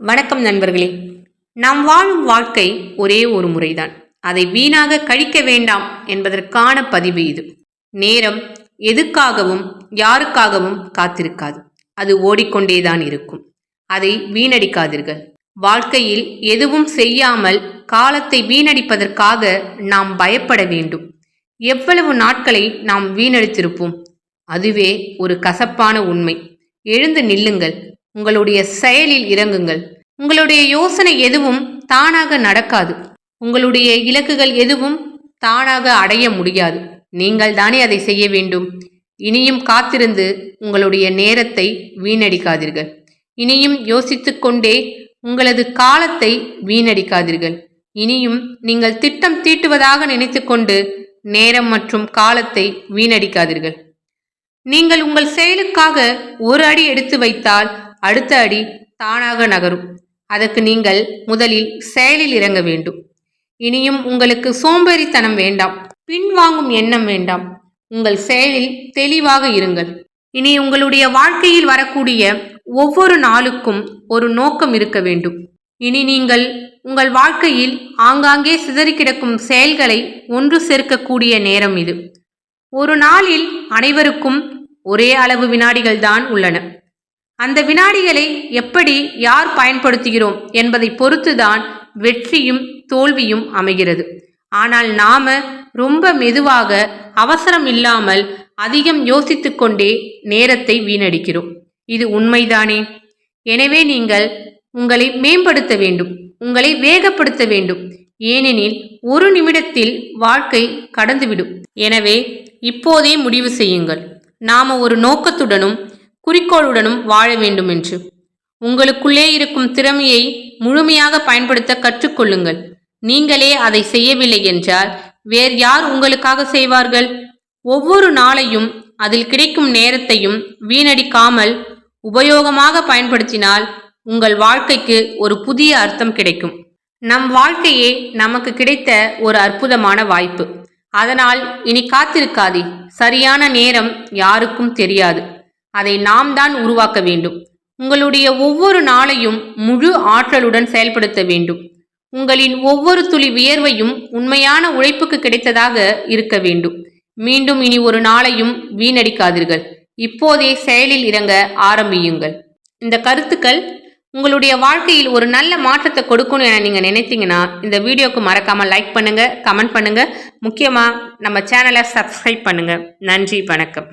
வணக்கம் நண்பர்களே. நாம் வாழும் வாழ்க்கை ஒரே ஒரு முறைதான். அதை வீணாக கழிக்க வேண்டாம் என்பதற்கான பதிவு இது. நேரம் எதுக்காகவும் யாருக்காகவும் காத்திருக்காது. அது ஓடிக்கொண்டேதான் இருக்கும். அதை வீணடிக்காதீர்கள். வாழ்க்கையில் எதுவும் செய்யாமல் காலத்தை வீணடிப்பதற்காக நாம் பயப்பட வேண்டும். எவ்வளவு நாட்களை நாம் வீணடித்திருப்போம். அதுவே ஒரு கசப்பான உண்மை. எழுந்து நில்லுங்கள். உங்களுடைய செயலில் இறங்குங்கள். உங்களுடைய யோசனை எதுவும் தானாக நடக்காது. உங்களுடைய இலக்குகள் எதுவும் தானாக அடைய முடியாது. நீங்கள் தானே அதை செய்ய வேண்டும். இனியும் காத்திருந்து உங்களுடைய நேரத்தை வீணடிக்காதீர்கள். இனியும் யோசித்துக் கொண்டே உங்களது காலத்தை வீணடிக்காதீர்கள். இனியும் நீங்கள் திட்டம் தீட்டுவதாக நினைத்துக்கொண்டு நேரம் மற்றும் காலத்தை வீணடிக்காதீர்கள். நீங்கள் உங்கள் செயலுக்காக ஒரு அடி எடுத்து வைத்தால் அடுத்த அடி தானாக நகரும். அதற்கு நீங்கள் முதலில் செயலில் இறங்க வேண்டும். இனியும் உங்களுக்கு சோம்பேறித்தனம் வேண்டாம், பின்வாங்கும் எண்ணம் வேண்டாம். உங்கள் செயலில் தெளிவாக இருங்கள். இனி உங்களுடைய வாழ்க்கையில் வரக்கூடிய ஒவ்வொரு நாளுக்கும் ஒரு நோக்கம் இருக்க வேண்டும். இனி நீங்கள் உங்கள் வாழ்க்கையில் ஆங்காங்கே சிதறி கிடக்கும் செயல்களை ஒன்று சேர்க்கக்கூடிய நேரம் இது. ஒரு நாளில் அனைவருக்கும் ஒரே அளவு வினாடிகள் தான் உள்ளன. அந்த வினாடிகளை எப்படி யார் பயன்படுத்துகிறோம் என்பதை பொறுத்துதான் வெற்றியும் தோல்வியும் அமைகிறது. ஆனால் நாம ரொம்ப மெதுவாக, அவசரம் இல்லாமல், அதிகம் யோசித்து கொண்டே நேரத்தை வீணடிக்கிறோம். இது உண்மைதானே? எனவே நீங்கள் உங்களை மேம்படுத்த வேண்டும், உங்களை வேகப்படுத்த வேண்டும். ஏனெனில் ஒரு நிமிடத்தில் வாழ்க்கை கடந்துவிடும். எனவே இப்போதே முடிவு செய்யுங்கள். நாம ஒரு நோக்கத்துடனும் குறிக்கோளுடனும் வாழ வேண்டும் என்று. உங்களுக்குள்ளே இருக்கும் திறமையை முழுமையாக பயன்படுத்த கற்றுக்கொள்ளுங்கள். நீங்களே அதை செய்யவில்லை என்றால் வேறு யார் உங்களுக்காக செய்வார்கள்? ஒவ்வொரு நாளையும் அதில் கிடைக்கும் நேரத்தையும் வீணடிக்காமல் உபயோகமாக பயன்படுத்தினால் உங்கள் வாழ்க்கைக்கு ஒரு புதிய அர்த்தம் கிடைக்கும். நம் வாழ்க்கையே நமக்கு கிடைத்த ஒரு அற்புதமான வாய்ப்பு. அதனால் இனி காத்திருக்காதே. சரியான நேரம் யாருக்கும் தெரியாது. அதை நாம் தான் உருவாக்க வேண்டும். உங்களுடைய ஒவ்வொரு நாளையும் முழு ஆற்றலுடன் செயல்படுத்த வேண்டும். உங்களின் ஒவ்வொரு துளி வியர்வையும் உண்மையான உழைப்புக்கு கிடைத்ததாக இருக்க வேண்டும். மீண்டும் இனி ஒரு நாளையும் வீணடிக்காதீர்கள். இப்போதே செயலில் இறங்க ஆரம்பியுங்கள். இந்த கருத்துக்கள் உங்களுடைய வாழ்க்கையில் ஒரு நல்ல மாற்றத்தை கொடுக்கணும் என நீங்கள் நினைத்தீங்கன்னா இந்த வீடியோக்கு மறக்காமல் லைக் பண்ணுங்க, கமெண்ட் பண்ணுங்க. முக்கியமாக நம்ம சேனலை சப்ஸ்கிரைப் பண்ணுங்க. நன்றி, வணக்கம்.